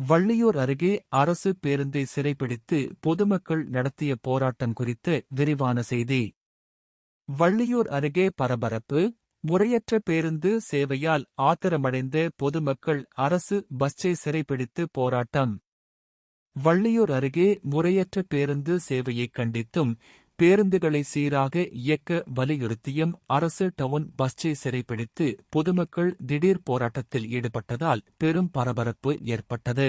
வள்ளியூர் அருகே அரசு பேருந்தை சிறைப்பிடித்து பொதுமக்கள் நடத்திய போராட்டம் குறித்த விரிவான செய்தி. வள்ளியூர் அருகே பரபரப்பு. முறையற்ற பேருந்து சேவையால் ஆத்திரமடைந்த பொதுமக்கள் அரசு பஸ்ஸை சிறைப்பிடித்து போராட்டம். வள்ளியூர் அருகே முறையற்ற பேருந்து சேவையை கண்டித்தும் பேருந்துகளை சீராக இயக்க வலியுறுத்தியும் அரசு டவுன் பஸ்ஸை சிறைப்பிடித்து பொதுமக்கள் திடீர் போராட்டத்தில் ஈடுபட்டதால் பெரும் பரபரப்பு ஏற்பட்டது.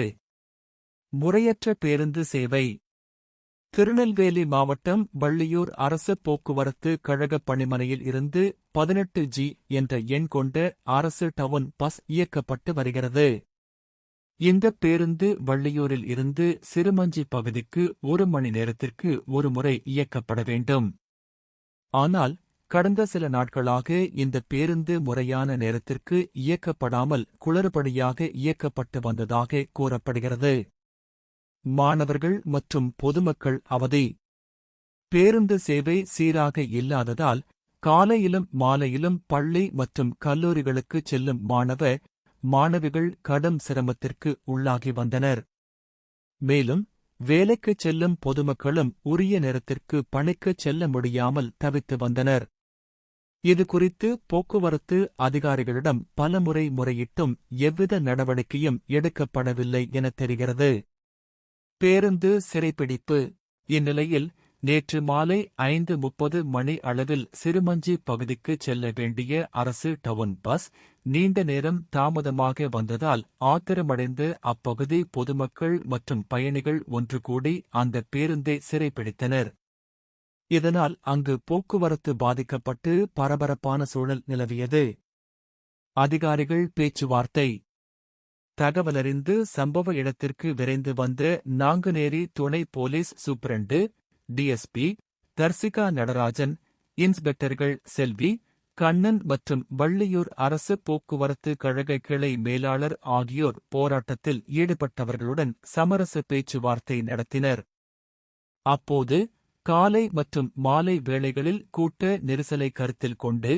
முறையற்ற பேருந்து சேவை. திருநெல்வேலி மாவட்டம் வள்ளியூர் அரசு போக்குவரத்து கழக பணிமனையில் இருந்து 18G என்ற எண் கொண்ட அரசு டவுன் பஸ் இயக்கப்பட்டு வருகிறது. இந்த பேருந்து வள்ளியூரில் இருந்து சிறுமஞ்சி பகுதிக்கு 1 மணி நேரத்திற்கு ஒரு முறை இயக்கப்பட வேண்டும். ஆனால் கடந்த சில நாட்களாக இந்த பேருந்து முறையான நேரத்திற்கு இயக்கப்படாமல் குளறுபடியாக இயக்கப்பட்டு வந்ததாக கூறப்படுகிறது. மாணவர்கள் மற்றும் பொதுமக்கள் அவதி. பேருந்து சேவை சீராக இல்லாததால் காலையிலும் மாலையிலும் பள்ளி மற்றும் கல்லூரிகளுக்கு செல்லும் மாணவிகள் கடும் சிரமத்திற்கு உள்ளாகி வந்தனர். மேலும் வேலைக்குச் செல்லும் பொதுமக்களும் உரிய நேரத்திற்கு பணிக்குச் செல்ல முடியாமல் தவித்து வந்தனர். இதுகுறித்து போக்குவரத்து அதிகாரிகளிடம் பலமுறை முறையிட்டும் எவ்வித நடவடிக்கையும் எடுக்கப்படவில்லை என தெரிகிறது. பேருந்து சிறைப்பிடிப்பு. இந்நிலையில் நேற்று மாலை 5:30 மணி அளவில் சிறுமஞ்சி பகுதிக்கு செல்ல வேண்டிய அரசு டவுன் பஸ் நீண்ட நேரம் தாமதமாக வந்ததால் ஆத்திரமடைந்த அப்பகுதி பொதுமக்கள் மற்றும் பயணிகள் ஒன்று கூடி அந்த பேருந்தை சிறைப்பிடித்தனர். இதனால் அங்கு போக்குவரத்து பாதிக்கப்பட்டு பரபரப்பான சூழல் நிலவியது. அதிகாரிகள் பேச்சுவார்த்தை. தகவலறிந்து சம்பவ இடத்திற்கு விரைந்து வந்த நாங்குநேரி துணை police superintendent DSP Darshika Natarajan, இன்ஸ்பெக்டர்கள் செல்வி, கண்ணன் மற்றும் வள்ளியூர் அரசு போக்குவரத்து கழக கிளை மேலாளர் ஆகியோர் போராட்டத்தில் ஈடுபட்டவர்களுடன் சமரச பேச்சுவார்த்தை நடத்தினர். அப்போது காலை மற்றும் மாலை வேளைகளில் கூட்ட நெரிசலை கருத்தில் கொண்டு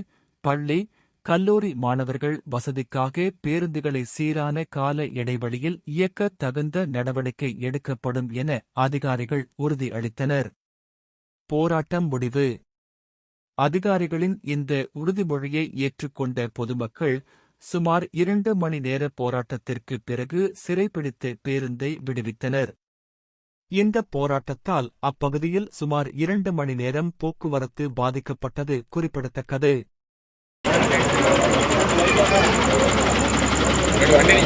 பள்ளி, கல்லூரி மாணவர்கள் வசதிக்காக பேருந்துகளை சீரான கால இடைவெளியில் இயக்க தகுந்த நடவடிக்கை எடுக்கப்படும் என அதிகாரிகள் உறுதி அளித்தனர். போராட்டம் முடிவு. அதிகாரிகளின் இந்த உறுதிமொழியை ஏற்றுக்கொண்ட பொதுமக்கள் சுமார் 2 மணி நேர போராட்டத்திற்கு பிறகு சிறைப்பிடித்த பேருந்தை விடுவித்தனர். இந்த போராட்டத்தால் அப்பகுதியில் சுமார் 2 மணி நேரம் போக்குவரத்து பாதிக்கப்பட்டது குறிப்பிடத்தக்கது. வண்டி